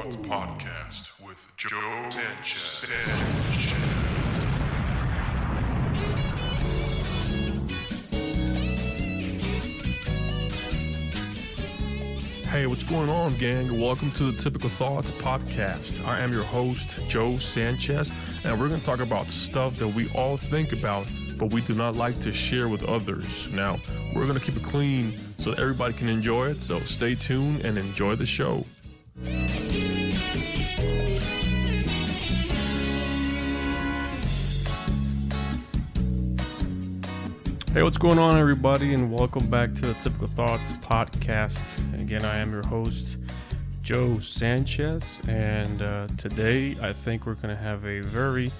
Thoughts podcast with Joe Sanchez. Hey, what's going on, gang? Welcome to the Typical Thoughts podcast. I am your host, Joe Sanchez, and we're going to talk about stuff that we all think about, but we do not like to share with others. Now, we're going to keep it clean so that everybody can enjoy it, so stay tuned and enjoy the show. Hey, what's going on, everybody, and welcome back to the Typical Thoughts podcast. Again, I am your host, Joe Sanchez, and today I think we're going to have a very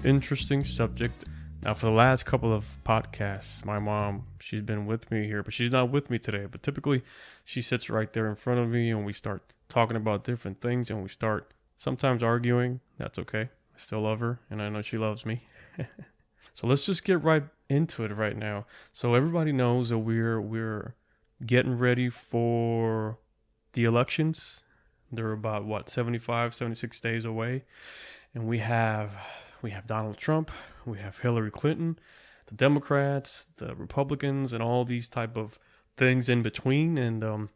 interesting subject. Now, for the last couple of podcasts, my mom, she's been with me here, but she's not with me today. But typically, she sits right there in front of me, and we start talking about different things, and we start sometimes arguing. That's okay. I still love her, and I know she loves me. So let's just get right into it right now. So everybody knows that we're getting ready for the elections. They're about 76 days away, and we have Donald Trump, we have Hillary Clinton, the Democrats, the Republicans, and all these type of things in between. And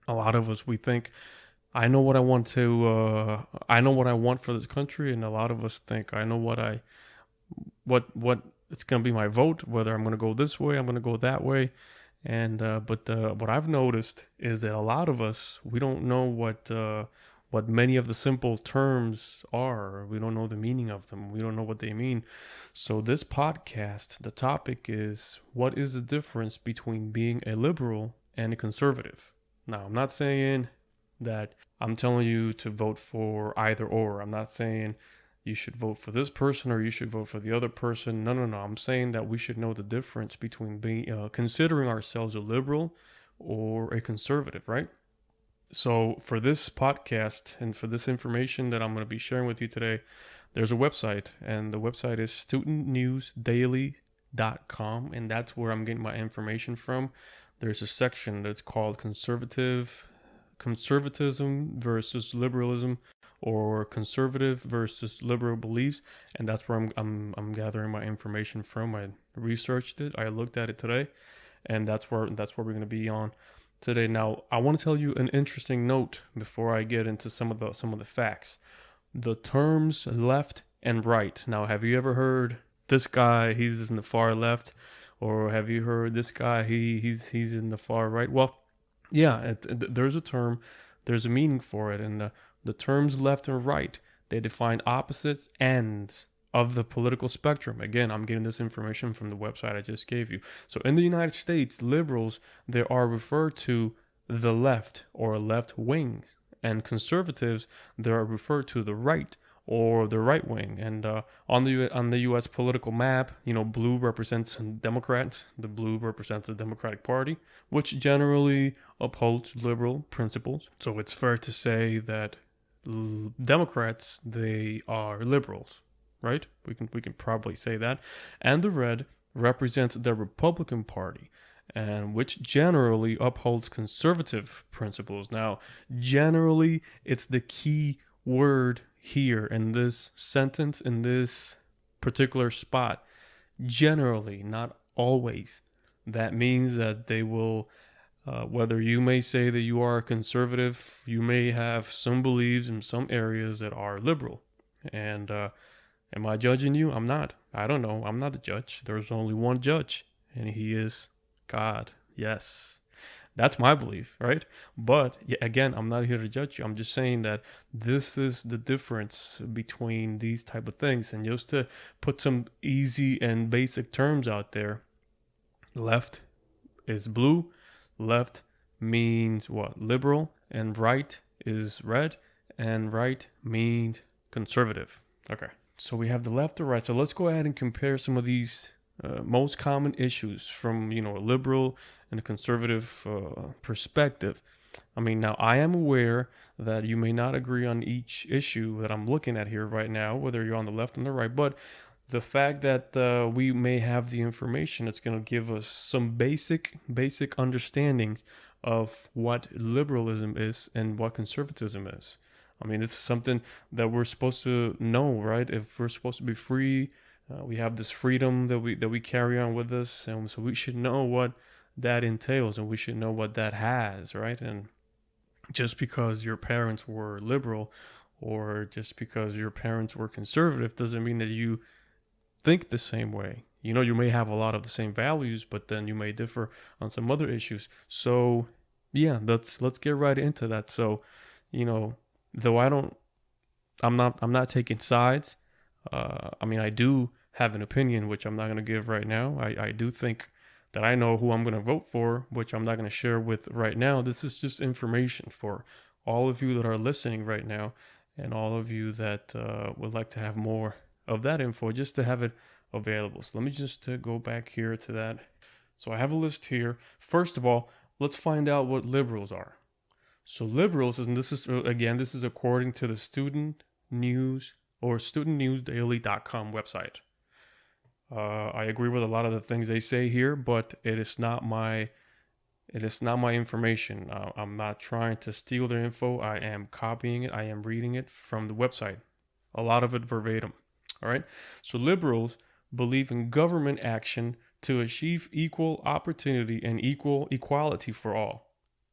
a lot of us, we think, I know what I want for this country, and a lot of us think I know what it's going to be my vote, whether I'm going to go this way, I'm going to go that way. And but what I've noticed is that a lot of us, we don't know what many of the simple terms are. We don't know the meaning of them. We don't know what they mean. So this podcast, the topic is, what is the difference between being a liberal and a conservative? Now, I'm not saying that I'm telling you to vote for either or. I'm not saying you should vote for this person or you should vote for the other person. No. I'm saying that we should know the difference between being considering ourselves a liberal or a conservative, right? So for this podcast and for this information that I'm going to be sharing with you today, there's a website, and the website is studentnewsdaily.com, and that's where I'm getting my information from. There's a section that's called Conservatism versus Liberalism, or conservative versus liberal beliefs, and that's where I'm gathering my information from. I researched it, I looked at it today, and that's where we're going to be on today. Now, I want to tell you an interesting note before I get into some of the facts. The terms left and right. Now, have you ever heard this guy, he's in the far left, or have you heard this guy, he's in the far right? Well, yeah, there's a term, there's a meaning for it, and the terms left and right, they define opposite ends of the political spectrum. Again, I'm getting this information from the website I just gave you. So in the United States, liberals, they are referred to the left or left wing, and conservatives, they are referred to the right or the right wing. And on the U.S. political map, blue represents Democrat. The blue represents the Democratic Party, which generally upholds liberal principles. So it's fair to say that Democrats, they are liberals, right? We can probably say that. And the red represents the Republican Party, and which generally upholds conservative principles. Now, generally, it's the key word here in this sentence, in this particular spot. Generally, not always. That means that they will, whether you may say that you are a conservative, you may have some beliefs in some areas that are liberal. And am I judging you? I'm not. I don't know. I'm not the judge. There's only one judge, and he is God. Yes. That's my belief, right? But again, I'm not here to judge you. I'm just saying that this is the difference between these type of things. And just to put some easy and basic terms out there, left is blue. Left means what? Liberal. And right is red. And right means conservative. Okay. So we have the left or right. So let's go ahead and compare some of these most common issues from, a liberal and a conservative perspective. I mean, now I am aware that you may not agree on each issue that I'm looking at here right now, whether you're on the left and the right, but the fact that we may have the information, it's going to give us some basic understandings of what liberalism is and what conservatism is. I mean, it's something that we're supposed to know, right? If we're supposed to be free, we have this freedom that we carry on with us, and so we should know what that entails, and we should know what that has, right? And just because your parents were liberal, or just because your parents were conservative, doesn't mean that you think the same way. You know, you may have a lot of the same values, but then you may differ on some other issues. So, yeah, let's get right into that. So, you know, though I'm not taking sides. I mean, I do have an opinion, which I'm not going to give right now. I do think that I know who I'm going to vote for, which I'm not going to share with right now. This is just information for all of you that are listening right now, and all of you that would like to have more of that info, just to have it available. So let me just go back here to that. So I have a list here. First of all, let's find out what liberals are. So liberals, and this is according to the Student News or studentnewsdaily.com website. I agree with a lot of the things they say here, but it is not my information. I'm not trying to steal their info. I am copying it. I am reading it from the website. A lot of it verbatim. All right. So liberals believe in government action to achieve equal opportunity and equality for all.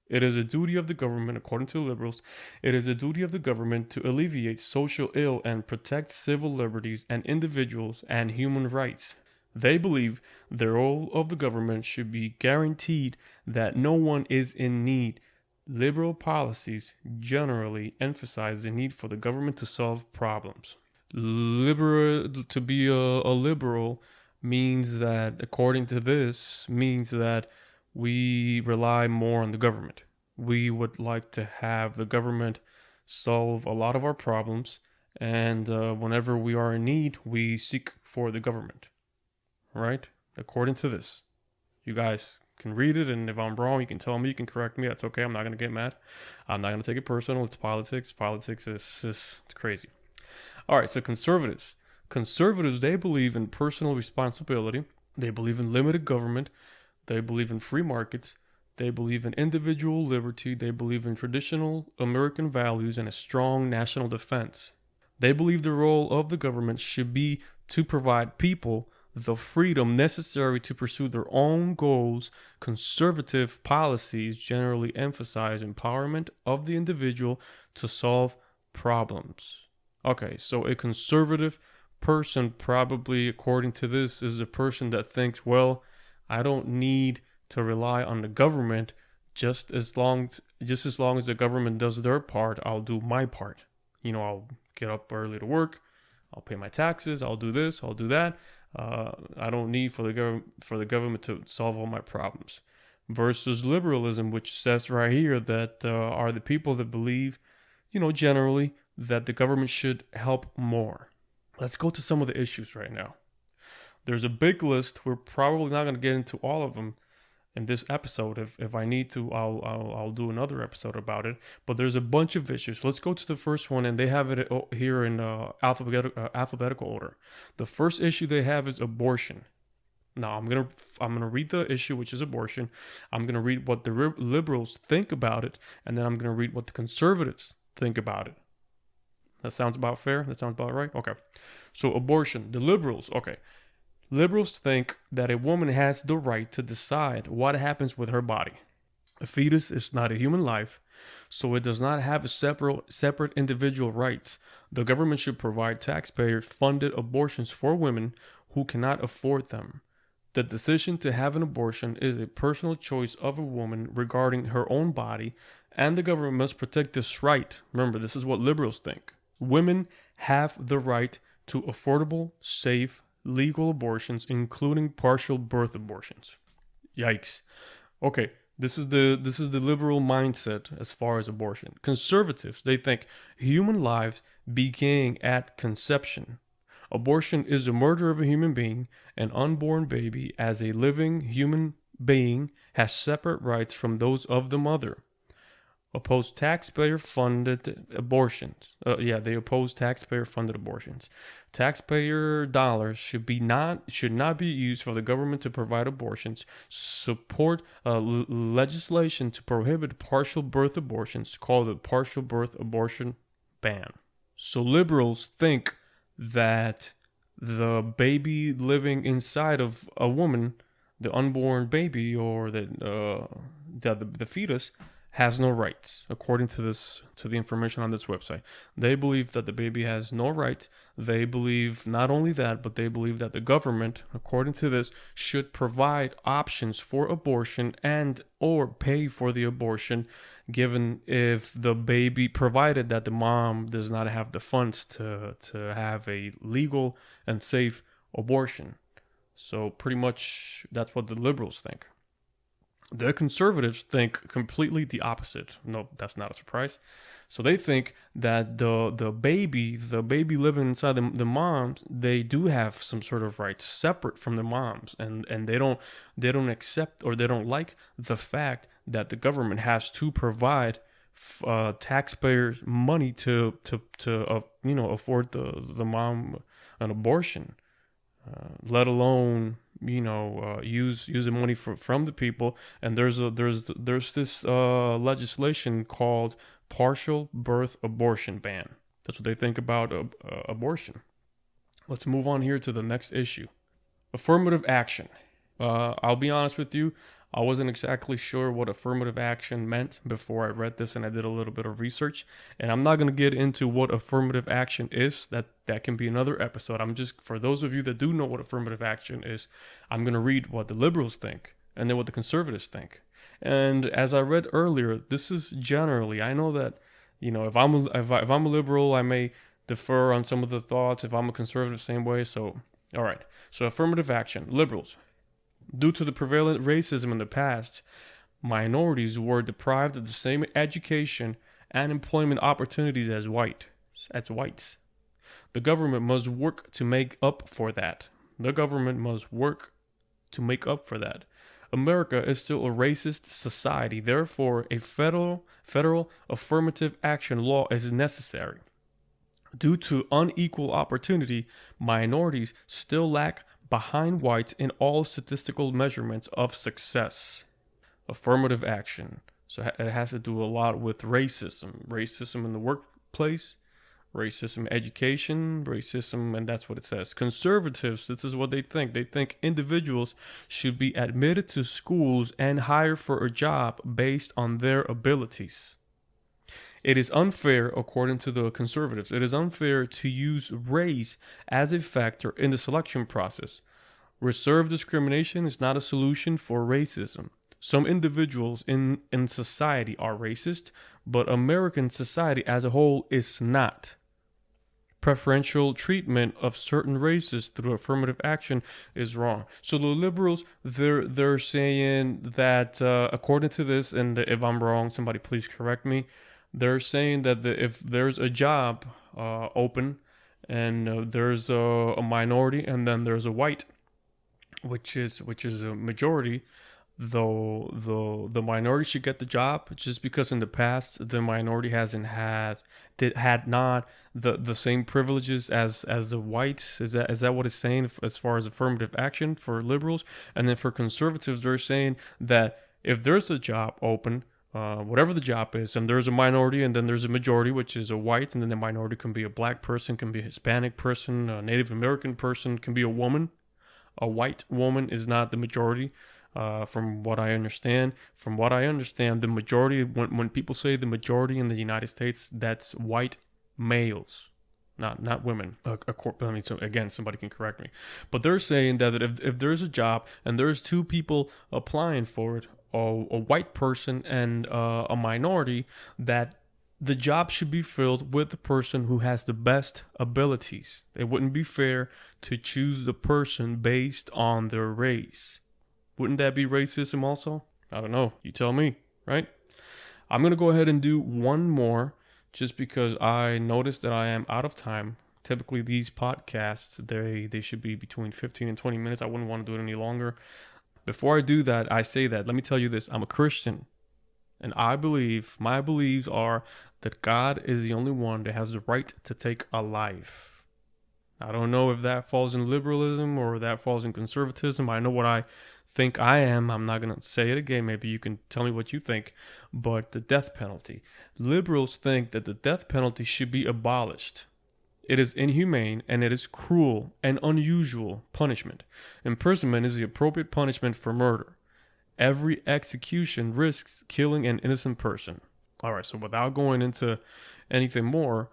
It is a duty of the government, according to liberals, it is a duty of the government to alleviate social ill and protect civil liberties and individuals and human rights. They believe the role of the government should be guaranteed that no one is in need. Liberal policies generally emphasize the need for the government to solve problems. To be a liberal means that, according to this, means that we rely more on the government. We would like to have the government solve a lot of our problems, and whenever we are in need, we seek for the government, right? According to this. You guys can read it, and if I'm wrong, you can tell me, you can correct me. That's okay. I'm not going to get mad. I'm not going to take it personal. It's politics. Politics is just, it's crazy. All right, so conservatives. Conservatives, they believe in personal responsibility. They believe in limited government. They believe in free markets. They believe in individual liberty. They believe in traditional American values and a strong national defense. They believe the role of the government should be to provide people the freedom necessary to pursue their own goals. Conservative policies generally emphasize empowerment of the individual to solve problems. Okay, so a conservative person, probably according to this, is a person that thinks, well, I don't need to rely on the government. Just as long as the government does their part, I'll do my part. You know, I'll get up early to work, I'll pay my taxes, I'll do this, I'll do that. I don't need for the government to solve all my problems. Versus liberalism, which says right here that are the people that believe, you know, generally that the government should help more. Let's go to some of the issues right now. There's a big list. We're probably not going to get into all of them in this episode. If I need to, I'll do another episode about it. But there's a bunch of issues. Let's go to the first one, and they have it here in alphabetical order. The first issue they have is abortion. Now I'm gonna read the issue, which is abortion. I'm gonna read what the liberals think about it, and then I'm gonna read what the conservatives think about it. That sounds about fair. That sounds about right. Okay. So abortion. The liberals. Okay. Liberals think that a woman has the right to decide what happens with her body. A fetus is not a human life, so it does not have a separate individual rights. The government should provide taxpayer-funded abortions for women who cannot afford them. The decision to have an abortion is a personal choice of a woman regarding her own body, and the government must protect this right. Remember, this is what liberals think. Women have the right to affordable, safe, legal abortions, including partial birth abortions. Yikes. Okay, this is the liberal mindset as far as abortion. Conservatives, they think human lives begin at conception. Abortion is a murder of a human being. An unborn baby, as a living human being, has separate rights from those of the mother. Oppose taxpayer-funded abortions. They oppose taxpayer-funded abortions. Taxpayer dollars should not be used for the government to provide abortions. Support legislation to prohibit partial birth abortions, called the Partial Birth Abortion ban. So liberals think that the baby living inside of a woman, the unborn baby or the fetus, has no rights, according to the information on this website. They believe that the baby has no rights. They believe not only that, but they believe that the government, according to this, should provide options for abortion and or pay for the abortion, given if the baby, provided that the mom does not have the funds to have a legal and safe abortion. So pretty much that's what the liberals think. The conservatives think completely the opposite. No, that's not a surprise. So they think that the baby living inside the moms, they do have some sort of rights separate from the moms, and they don't accept, or they don't like the fact that the government has to provide taxpayers money to afford the mom an abortion, let alone use the money from the people. And there's this legislation called partial birth abortion ban. That's what they think about abortion. Let's move on here to the next issue. Affirmative action. I'll be honest with you, I wasn't exactly sure what affirmative action meant before I read this, and I did a little bit of research. And I'm not going to get into what affirmative action is. That can be another episode. I'm just, for those of you that do know what affirmative action is, I'm going to read what the liberals think and then what the conservatives think. And as I read earlier, this is generally, I know that, if I'm a liberal, I may defer on some of the thoughts. If I'm a conservative, same way. So, all right. So affirmative action, liberals. Due to the prevalent racism in the past, minorities were deprived of the same education and employment opportunities as whites. The government must work to make up for that. America is still a racist society. Therefore, a federal affirmative action law is necessary. Due to unequal opportunity, minorities still lag behind whites in all statistical measurements of success. Affirmative action. So it has to do a lot with racism. Racism in the workplace, racism education, racism, and that's what it says. Conservatives, this is what they think. They think individuals should be admitted to schools and hired for a job based on their abilities. It is unfair, according to the conservatives, it is unfair to use race as a factor in the selection process. Reserve discrimination is not a solution for racism. Some individuals in society are racist, but American society as a whole is not. Preferential treatment of certain races through affirmative action is wrong. So the liberals, they're saying that, according to this, and if I'm wrong, somebody please correct me. They're saying that if there's a job open and there's a minority and then there's a white, which is a majority, though the minority should get the job, just because in the past the minority had not the same privileges as the whites. Is that what it's saying as far as affirmative action for liberals? And then for conservatives, they're saying that if there's a job open, whatever the job is, and there's a minority and then there's a majority, which is a white, and then the minority can be a black person, can be a Hispanic person, a Native American person, can be a woman. A white woman is not the majority, from what I understand. The majority, when people say the majority in the United States, that's white males, not women. So again, somebody can correct me. But they're saying that if there's a job and there's two people applying for it, a white person and a minority, that the job should be filled with the person who has the best abilities. It wouldn't be fair to choose the person based on their race. Wouldn't that be racism also? I don't know. You tell me, right? I'm going to go ahead and do one more just because I noticed that I am out of time. Typically these podcasts, they should be between 15 and 20 minutes. I wouldn't want to do it any longer. Before I do that, I say that, let me tell you this. I'm a Christian. And my beliefs are that God is the only one that has the right to take a life. I don't know if that falls in liberalism or that falls in conservatism. I know what I think I am. I'm not going to say it again. Maybe you can tell me what you think. But the death penalty. Liberals think that the death penalty should be abolished. It is inhumane and it is cruel and unusual punishment. Imprisonment is the appropriate punishment for murder. Every execution risks killing an innocent person. All right, so without going into anything more,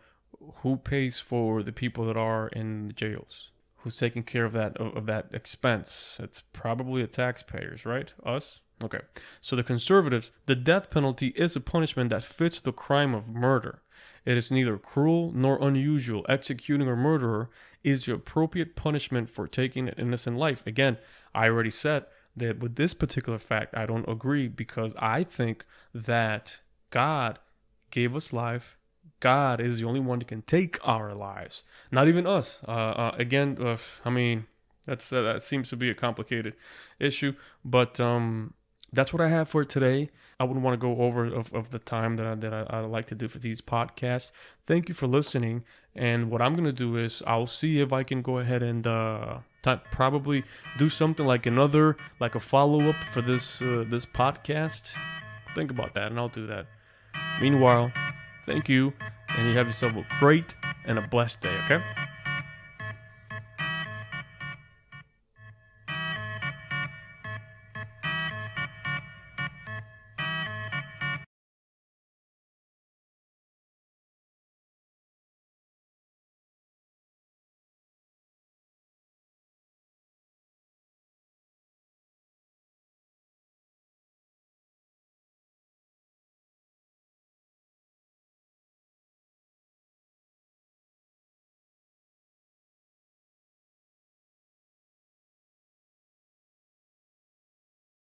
who pays for the people that are in the jails? Who's taking care of that expense? It's probably the taxpayers, right? Us? Okay. So the conservatives, the death penalty is a punishment that fits the crime of murder. It is neither cruel nor unusual. Executing a murderer is the appropriate punishment for taking an innocent life. Again, I already said that with this particular fact, I don't agree because I think that God gave us life. God is the only one that can take our lives, not even us. I mean, that seems to be a complicated issue, but that's what I have for today. I wouldn't want to go over of the time that I like to do for these podcasts. Thank you for listening. And what I'm going to do is I'll see if I can go ahead and probably do something like a follow-up for this podcast. Think about that and I'll do that. Meanwhile, thank you. And you have yourself a great and a blessed day, okay?